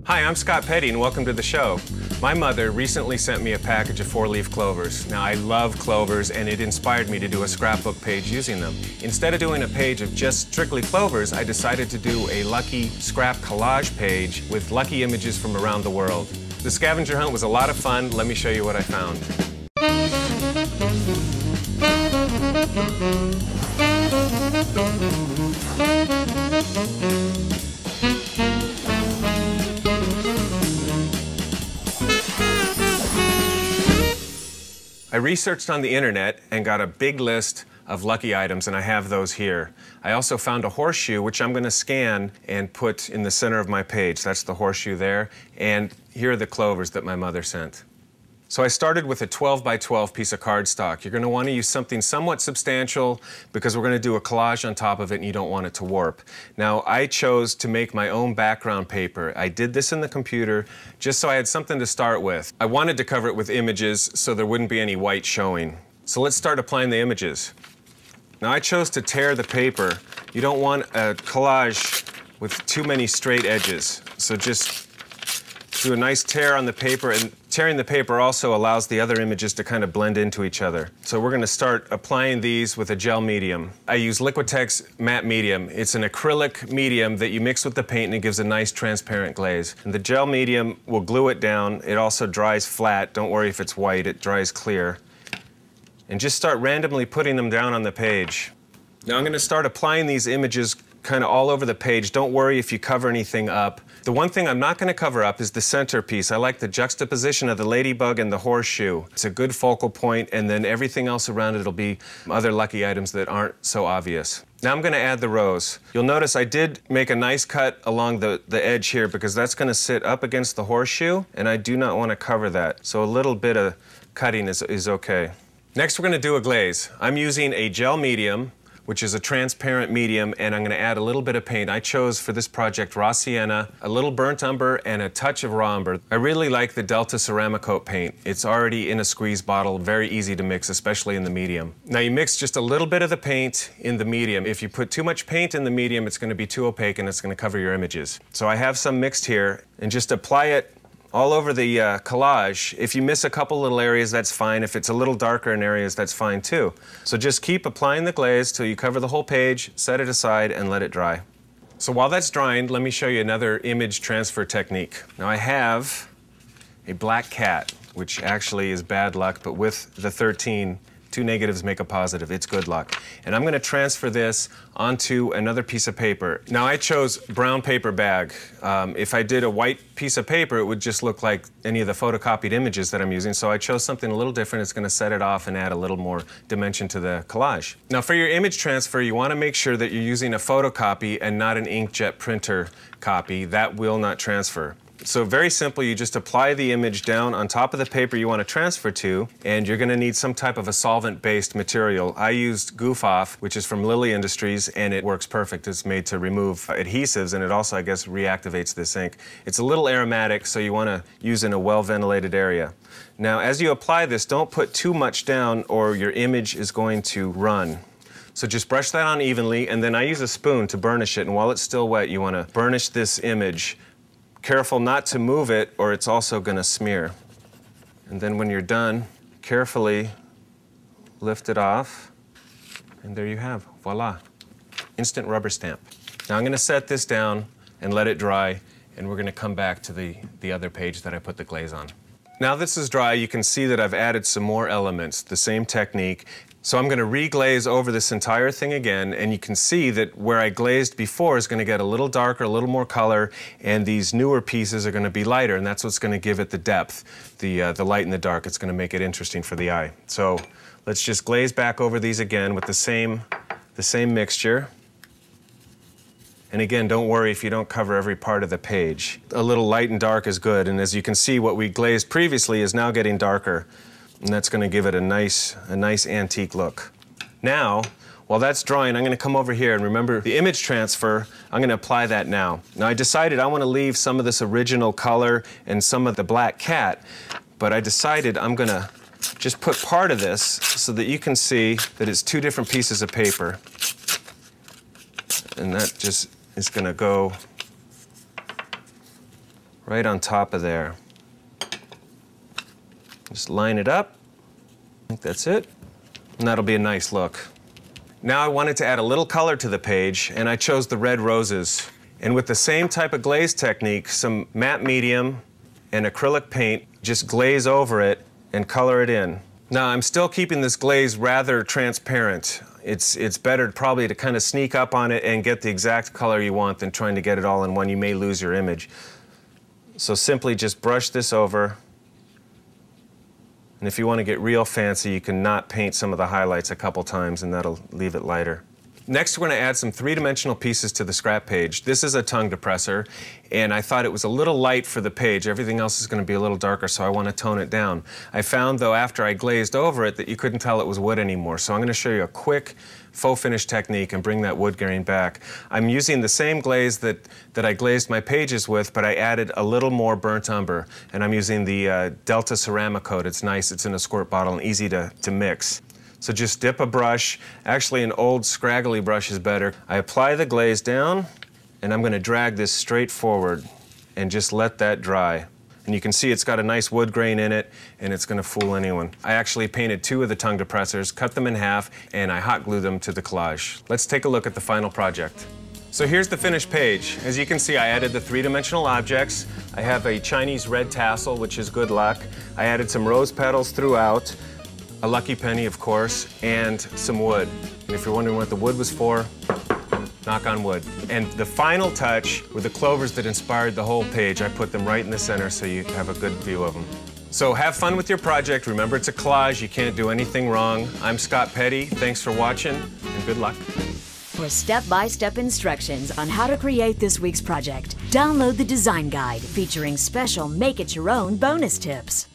Hi, I'm Scott Petti and welcome to the show. My mother recently sent me a package of 4-leaf clovers. Now, I love clovers and it inspired me to do a scrapbook page using them. Instead of doing a page of just strictly clovers, I decided to do a lucky scrap collage page with lucky images from around the world. The scavenger hunt was a lot of fun. Let me show you what I found. I researched on the internet and got a big list of lucky items, and I have those here. I also found a horseshoe, which I'm going to scan and put in the center of my page. That's the horseshoe there, and here are the clovers that my mother sent. So I started with a 12 by 12 piece of cardstock. You're going to want to use something somewhat substantial because we're going to do a collage on top of it and you don't want it to warp. Now, I chose to make my own background paper. I did this in the computer just so I had something to start with. I wanted to cover it with images so there wouldn't be any white showing. So let's start applying the images. Now, I chose to tear the paper. You don't want a collage with too many straight edges. So just do a nice tear on the paper, and tearing the paper also allows the other images to kind of blend into each other. So we're going to start applying these with a gel medium. I use Liquitex matte medium. It's an acrylic medium that you mix with the paint and it gives a nice transparent glaze. And the gel medium will glue it down. It also dries flat. Don't worry if it's white, it dries clear. And just start randomly putting them down on the page. Now I'm going to start applying these images kind of all over the page. Don't worry if you cover anything up. The one thing I'm not going to cover up is the centerpiece. I like the juxtaposition of the ladybug and the horseshoe. It's a good focal point, and then everything else around it will be other lucky items that aren't so obvious. Now I'm going to add the rose. You'll notice I did make a nice cut along the edge here because that's going to sit up against the horseshoe, and I do not want to cover that. So a little bit of cutting is okay. Next, we're going to do a glaze. I'm using a gel medium, which is a transparent medium, and I'm going to add a little bit of paint. I chose for this project raw sienna, a little burnt umber, and a touch of raw umber. I really like the Delta Ceramicoat paint. It's already in a squeeze bottle, very easy to mix, especially in the medium. Now you mix just a little bit of the paint in the medium. If you put too much paint in the medium, it's going to be too opaque and it's going to cover your images. So I have some mixed here, and just apply it all over the collage. If you miss a couple little areas, that's fine. If it's a little darker in areas, that's fine too. So just keep applying the glaze till you cover the whole page, set it aside, and let it dry. So while that's drying, let me show you another image transfer technique. Now I have a black cat, which actually is bad luck, but with the 13, 2 negatives make a positive. It's good luck. And I'm going to transfer this onto another piece of paper. Now I chose brown paper bag. If I did a white piece of paper, it would just look like any of the photocopied images that I'm using. So I chose something a little different. It's going to set it off and add a little more dimension to the collage. Now for your image transfer, you want to make sure that you're using a photocopy and not an inkjet printer copy. That will not transfer. So very simple, you just apply the image down on top of the paper you want to transfer to, and you're going to need some type of a solvent-based material. I used Goof Off, which is from Lily Industries, and it works perfect. It's made to remove adhesives, and it also, I guess, reactivates this ink. It's a little aromatic, so you want to use in a well-ventilated area. Now, as you apply this, don't put too much down or your image is going to run. So just brush that on evenly, and then I use a spoon to burnish it, and while it's still wet, you want to burnish this image. Careful not to move it, or it's also going to smear. And then when you're done, carefully lift it off, and there you have, voila, instant rubber stamp. Now I'm going to set this down and let it dry, and we're going to come back to the other page that I put the glaze on. Now this is dry, you can see that I've added some more elements, the same technique. So I'm going to reglaze over this entire thing again, and you can see that where I glazed before is going to get a little darker, a little more color, and these newer pieces are going to be lighter, and that's what's going to give it the depth, the light and the dark. It's going to make it interesting for the eye. So let's just glaze back over these again with the same mixture. And again, don't worry if you don't cover every part of the page. A little light and dark is good, and as you can see, what we glazed previously is now getting darker. And that's going to give it a nice antique look. Now, while that's drying, I'm going to come over here, and remember the image transfer, I'm going to apply that now. Now I decided I want to leave some of this original color and some of the black cat, but I decided I'm going to just put part of this so that you can see that it's 2 different pieces of paper. And that just is going to go right on top of there. Just line it up. I think that's it. And that'll be a nice look. Now I wanted to add a little color to the page, and I chose the red roses. And with the same type of glaze technique, some matte medium and acrylic paint, just glaze over it and color it in. Now I'm still keeping this glaze rather transparent. It's better probably to kind of sneak up on it and get the exact color you want than trying to get it all in one. You may lose your image. So simply just brush this over. And if you want to get real fancy, you can not paint some of the highlights a couple times and that'll leave it lighter. Next, we're going to add some three-dimensional pieces to the scrap page. This is a tongue depressor, and I thought it was a little light for the page. Everything else is going to be a little darker, so I want to tone it down. I found, though, after I glazed over it, that you couldn't tell it was wood anymore. So I'm going to show you a quick faux finish technique and bring that wood grain back. I'm using the same glaze that I glazed my pages with, but I added a little more burnt umber, and I'm using the Delta Ceramicoat. It's nice. It's in a squirt bottle and easy to mix. So just dip a brush. Actually, an old scraggly brush is better. I apply the glaze down, and I'm going to drag this straight forward and just let that dry. And you can see it's got a nice wood grain in it, and it's going to fool anyone. I actually painted 2 of the tongue depressors, cut them in half, and I hot glued them to the collage. Let's take a look at the final project. So here's the finished page. As you can see, I added the three-dimensional objects. I have a Chinese red tassel, which is good luck. I added some rose petals throughout. A lucky penny, of course, and some wood. And if you're wondering what the wood was for, knock on wood. And the final touch were the clovers that inspired the whole page. I put them right in the center so you have a good view of them. So have fun with your project. Remember, it's a collage. You can't do anything wrong. I'm Scott Petti. Thanks for watching, and good luck. For step-by-step instructions on how to create this week's project, download the design guide featuring special make-it-your-own bonus tips.